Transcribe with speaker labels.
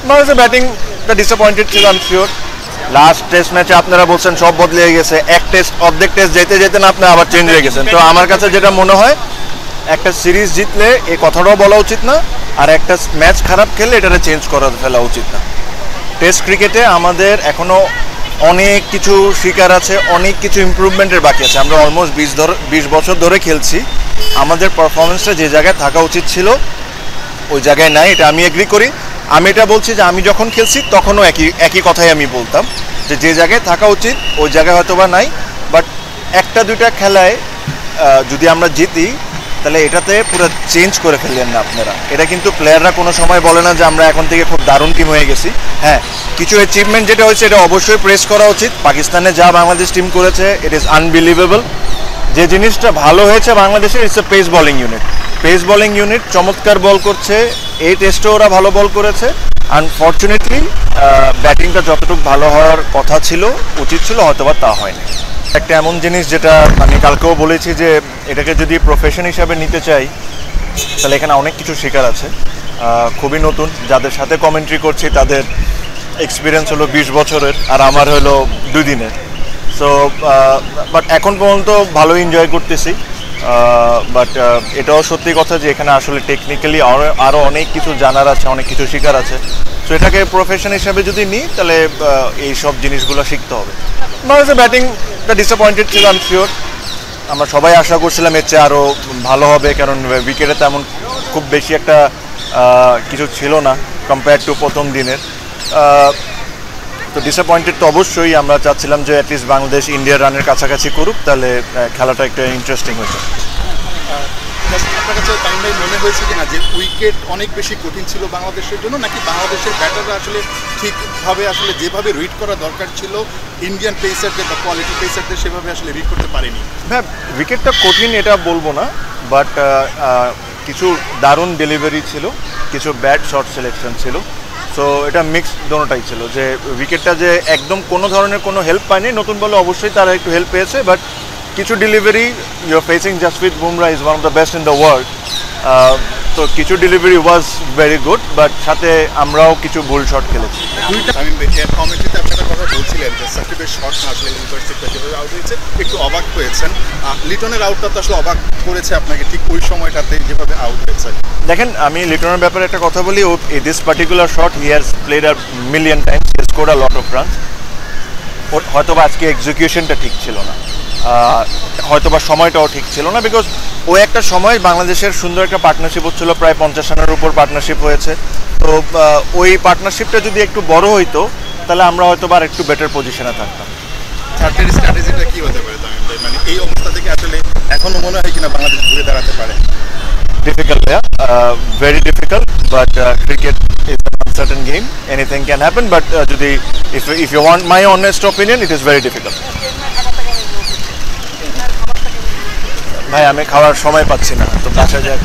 Speaker 1: বাংলাদেশের ব্যাটিংটা ডিসঅ্যাপয়েন্টেড ছিল, I am sure. Last test ম্যাচে আপনারা বলছেন সব বদলে গেছে, এক টেস্ট অর্ধেক টেস্ট যেতে যেতে না আপনি আবার চেঞ্জ হয়ে গেছেন। তো আমার কাছে যেটা মনে হয়, একটা সিরিজ জিতলে এই কথাটাও বলা উচিত না, আর একটা ম্যাচ খারাপ খেললে এটাকে চেঞ্জ করে ফেলা উচিত না। টেস্ট ক্রিকেটে আমাদের এখনও অনেক কিছু শিকার আছে, অনেক কিছু ইমপ্রুভমেন্টের বাকি আছে। আমরা অলমোস্ট 20 বছর ধরে খেলছি, আমাদের পারফরমেন্সটা যে জায়গায় থাকা উচিত ছিল ওই জায়গায় নাই, এটা আমি এগ্রি করি। আমি এটা বলছি যে আমি যখন খেলছি তখনও একই কথাই আমি বলতাম, যে জায়গায় থাকা উচিত ওই জায়গায় হয়তো বা নাই। বাট একটা দুইটা খেলায় যদি আমরা জিতি তাহলে এটাতে পুরো চেঞ্জ করে ফেললেন না আপনারা। এটা কিন্তু প্লেয়াররা কোনো সময় বলে না যে আমরা এখন থেকে খুব দারুণ টিম হয়ে গেছি। হ্যাঁ, কিছু অ্যাচিভমেন্ট যেটা হয়েছে এটা অবশ্যই প্রেস করা উচিত। পাকিস্তানে যা বাংলাদেশ টিম করেছে ইট ইজ আনবিলিভেবল। যে জিনিসটা ভালো হয়েছে বাংলাদেশের, it's a pace bowling unit. Pace bowling unit চমৎকার বল করছে, এই টেস্টেও ওরা ভালো বল করেছে। আনফর্চুনেটলি ব্যাটিংটা যতটুকু ভালো হওয়ার কথা ছিল, উচিত ছিল, হয়তোবা তা হয়নি। একটা এমন জিনিস যেটা আমি কালকেও বলেছি যে এটাকে যদি প্রফেশন হিসাবে নিতে চাই তাহলে এখানে অনেক কিছু শেখার আছে। খুবই নতুন, যাদের সাথে কমেন্ট্রি করছি তাদের এক্সপিরিয়েন্স হলো 20 বছরের, আর আমার হলো 2 দিনের। সো বাট এখন পর্যন্ত ভালো এনজয় করতেছি। বাট এটাও সত্যি কথা যে এখানে আসলে টেকনিক্যালি আরও অনেক কিছু জানার আছে, অনেক কিছু শেখার আছে। সো এটাকে প্রফেশন হিসাবে যদি নিই তাহলে এই সব জিনিসগুলো শিখতে হবে। বাংলাদেশের ব্যাটিংটা ডিসঅ্যাপয়েন্টেড ছিল, আই এম শিওর। আমরা সবাই আশা করছিলাম এর চেয়ে আরও ভালো হবে, কারণ উইকেটে তেমন খুব বেশি একটা কিছু ছিল না কম্পেয়ার টু প্রথম দিনের। তো ডিসঅ্যাপয়েন্টেড তো অবশ্যই। আমরা চাচ্ছিলাম যে অ্যাটলিস্ট বাংলাদেশ ইন্ডিয়ার রানের কাছাকাছি করুক, তাহলে খেলাটা একটা ইন্টারেস্টিং হয়েছে।
Speaker 2: আপনার কাছে টাইম ভাই মনে হয়েছে কিনা যে উইকেট অনেক বেশি কঠিন ছিল বাংলাদেশের জন্য, নাকি বাংলাদেশের ব্যাটাররা আসলে ঠিকভাবে আসলে যেভাবে রিড করা দরকার ছিল ইন্ডিয়ান পেসারদের বা কোয়ালিটি পেসারদের সেভাবে আসলে রিড করতে পারেনি?
Speaker 1: হ্যাঁ, উইকেটটা কঠিন এটা বলবো না, বাট কিছু দারুণ ডেলিভারি ছিল, কিছু ব্যাড শট সিলেকশন ছিল। সো এটা মিক্সড দোনোটাই ছিল, যে উইকেটটা যে একদম কোনো ধরনের কোনো হেল্প পায়নি। নতুন বলে অবশ্যই তারা একটু হেল্প পেয়েছে, বাট কিছু delivery, you are facing Jasprit Bumrah is one of the best in the world. তো কিছু delivery was very good, but সাথে আমরাও কিছু ভুল শট খেলেছি।
Speaker 2: আমি কমেন্ট্রিতে আপনি একটা কথা বলছিলেন যে সাকিবের শট না আসলে ইউনিভার্সিটিটা যেভাবে আউট হয়েছে একটু অবাক হয়েছেন। লিটনের আউটটা তো আসলে অবাক করেছে আপনাকে ঠিক ওই সময়টাতে যেভাবে আউট হয়েছে।
Speaker 1: দেখেন, আমি লিটনের ব্যাপারে একটা কথা বলি, oh this particular shot he has played a million times, he has scored a lot of runs. হয়তো বা আজকে এক্সিকিউশনটা ঠিক ছিল না, হয়তোবা সময়টাও ঠিক ছিল না, বিকজ ওই একটা সময় বাংলাদেশের সুন্দর একটা পার্টনারশিপ হচ্ছিল, প্রায় 50 রানের উপর পার্টনারশিপ হয়েছে। তো ওই পার্টনারশিপটা যদি একটু বড় হইতো তাহলে আমরা হয়তো আর একটু বেটার পজিশনে থাকতাম।
Speaker 2: থার্ডের স্ট্র্যাটেজিটা কি হতে পারে তামিম ভাই? মানে এই অবস্থা থেকে আসলে এখনো মনে হয় কিনা বাংলাদেশ ঘুরে দাঁড়াতে পারে?
Speaker 1: Difficult, yeah, very difficult, but cricket is an uncertain game. Anything can happen, but if you want my honest opinion, it is very difficult. ভাই, আমি খাওয়ার সময় পাচ্ছি না, তো বাসায় যাই।